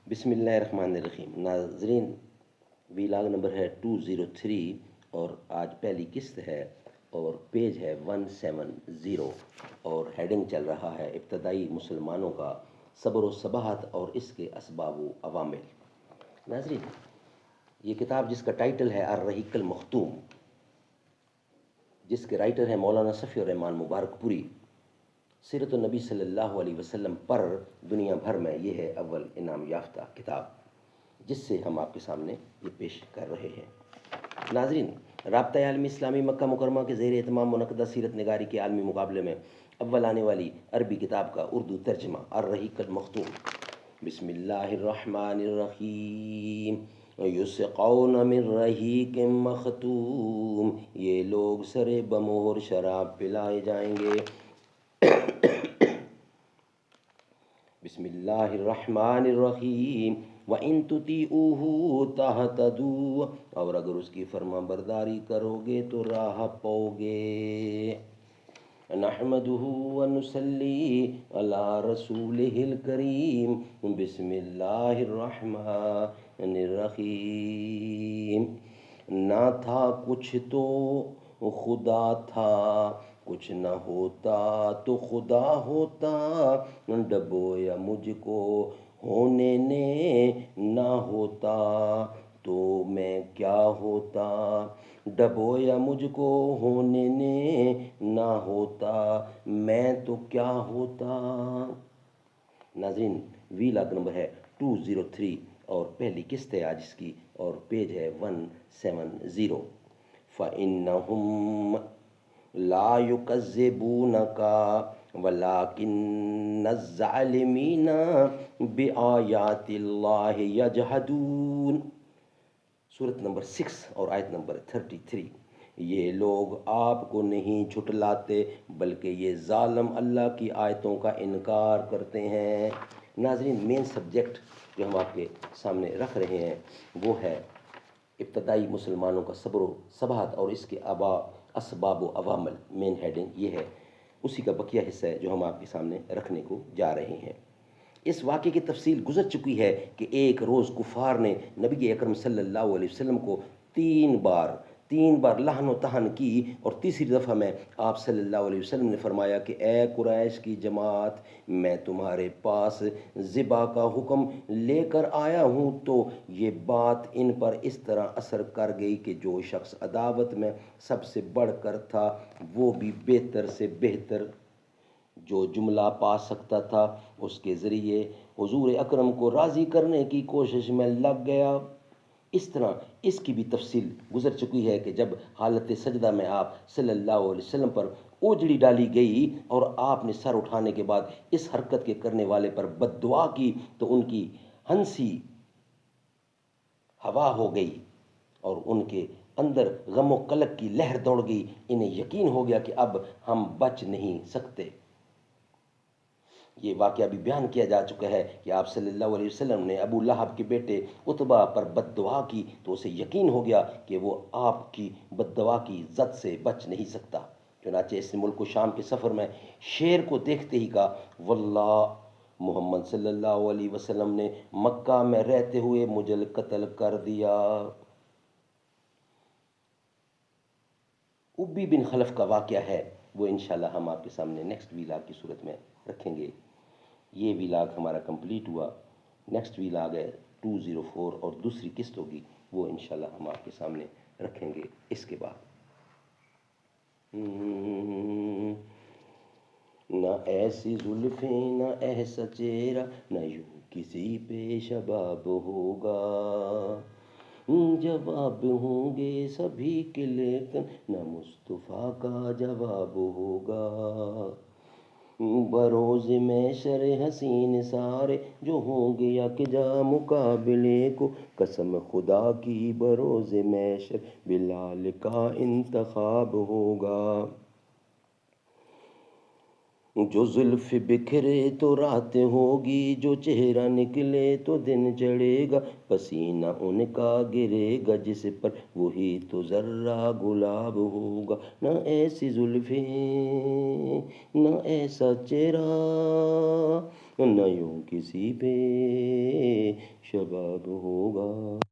بسم اللہ الرحمن الرحیم ناظرین، ویلاگ نمبر ہے 203 اور آج پہلی قسط ہے اور پیج ہے 170 اور ہیڈنگ چل رہا ہے ابتدائی مسلمانوں کا صبر و ثبات اور اس کے اسباب و عوامل۔ ناظرین، یہ کتاب جس کا ٹائٹل ہے الرحیق المختوم، جس کے رائٹر ہیں مولانا صفی الرحمان مبارک پوری، سیرت النبی صلی اللہ علیہ وسلم پر دنیا بھر میں یہ ہے اول انعام یافتہ کتاب، جس سے ہم آپ کے سامنے یہ پیش کر رہے ہیں۔ ناظرین، رابطہ عالمی اسلامی مکہ مکرمہ کے زیر اہتمام منعقدہ سیرت نگاری کے عالمی مقابلے میں اول آنے والی عربی کتاب کا اردو ترجمہ الرحیق المختوم۔ بسم اللہ الرحمن الرحیم۔ یسقون من رحیق مختوم، یہ لوگ سر بمہر شراب پلائے جائیں گے۔ بسم اللہ الرحمن الرحیم۔ وَإِن تُطِيعُوهُ تَهْتَدُوا، اور اگر اس کی فرما برداری کرو گے تو راہ پاؤ گے۔ نحمدہ ونصلی علی رسولہ الکریم۔ بسم اللہ الرحمن الرحیم۔ نہ تھا کچھ تو خدا تھا، کچھ نہ ہوتا تو خدا ہوتا، ڈبویا مجھ کو ہونے نے نہ ہوتا تو میں کیا ہوتا، ڈبویا مجھ کو ہونے نے نہ ہوتا میں تو کیا ہوتا۔ ناظرین، ویلاگ نمبر ہے 203 اور پہلی قسط ہے آج اس کی اور پیج ہے 170۔ فَإِنَّهُمْ لَا يُكَذِّبُونَكَ وَلَكِنَّ الظَّالِمِينَ بِآيَاتِ اللَّهِ يَجْحَدُونَ۔ سورت نمبر 6 اور آیت نمبر 33۔ یہ لوگ آپ کو نہیں جھٹلاتے بلکہ یہ ظالم اللہ کی آیتوں کا انکار کرتے ہیں۔ ناظرین، مین سبجیکٹ جو ہم آپ کے سامنے رکھ رہے ہیں وہ ہے ابتدائی مسلمانوں کا صبر و ثبات اور اس کے اسباب و عوامل۔ مین ہیڈنگ یہ ہے، اسی کا بقیہ حصہ ہے جو ہم آپ کے سامنے رکھنے کو جا رہے ہیں۔ اس واقعے کی تفصیل گزر چکی ہے کہ ایک روز کفار نے نبی اکرم صلی اللہ علیہ وسلم کو تین بار لہن و تہن کی، اور تیسری دفعہ میں آپ صلی اللہ علیہ وسلم نے فرمایا کہ اے قریش کی جماعت، میں تمہارے پاس ذبح کا حکم لے کر آیا ہوں۔ تو یہ بات ان پر اس طرح اثر کر گئی کہ جو شخص عداوت میں سب سے بڑھ کر تھا وہ بھی بہتر سے بہتر جو جملہ پا سکتا تھا اس کے ذریعے حضور اکرم کو راضی کرنے کی کوشش میں لگ گیا۔ اس طرح اس کی بھی تفصیل گزر چکی ہے کہ جب حالت سجدہ میں آپ صلی اللہ علیہ وسلم پر اوجڑی ڈالی گئی اور آپ نے سر اٹھانے کے بعد اس حرکت کے کرنے والے پر بد دعا کی تو ان کی ہنسی ہوا ہو گئی اور ان کے اندر غم و قلق کی لہر دوڑ گئی۔ انہیں یقین ہو گیا کہ اب ہم بچ نہیں سکتے۔ یہ واقعہ بھی بیان کیا جا چکا ہے کہ آپ صلی اللہ علیہ وسلم نے ابو لہب کے بیٹے عتبہ پر بد دعا کی تو اسے یقین ہو گیا کہ وہ آپ کی بد دعا کی زد سے بچ نہیں سکتا۔ چنانچہ اس نے ملک و شام کے سفر میں شیر کو دیکھتے ہی کہا، واللہ محمد صلی اللہ علیہ وسلم نے مکہ میں رہتے ہوئے مجھے قتل کر دیا۔ ابی بن خلف کا واقعہ ہے، وہ انشاءاللہ ہم آپ کے سامنے نیکسٹ ویلاگ کی صورت میں رکھیں گے۔ یہ ویلاگ ہمارا کمپلیٹ ہوا۔ نیکسٹ ویلاگ ہے 204 اور دوسری قسط ہوگی، وہ انشاءاللہ ہم آپ کے سامنے رکھیں گے اس کے بعد۔ نہ ایسی زلفیں نہ ایسا چہرہ، نہ یوں کسی پہ شباب ہوگا، جواب ہوں گے سبھی کے لیکن نہ مصطفیٰ کا جواب ہوگا۔ بروز محشر حسین سارے جو ہوں گے یکجا مقابلے کو، قسم خدا کی بروز محشر بلال کا انتخاب ہوگا۔ جو زلف بکھرے تو رات ہوگی، جو چہرہ نکلے تو دن چڑھے گا، پسینہ ان کا گرے گا جس پر وہی تو ذرہ گلاب ہوگا۔ نہ ایسی زلفیں نہ ایسا چہرہ، نہ یوں کسی پہ جواب ہوگا۔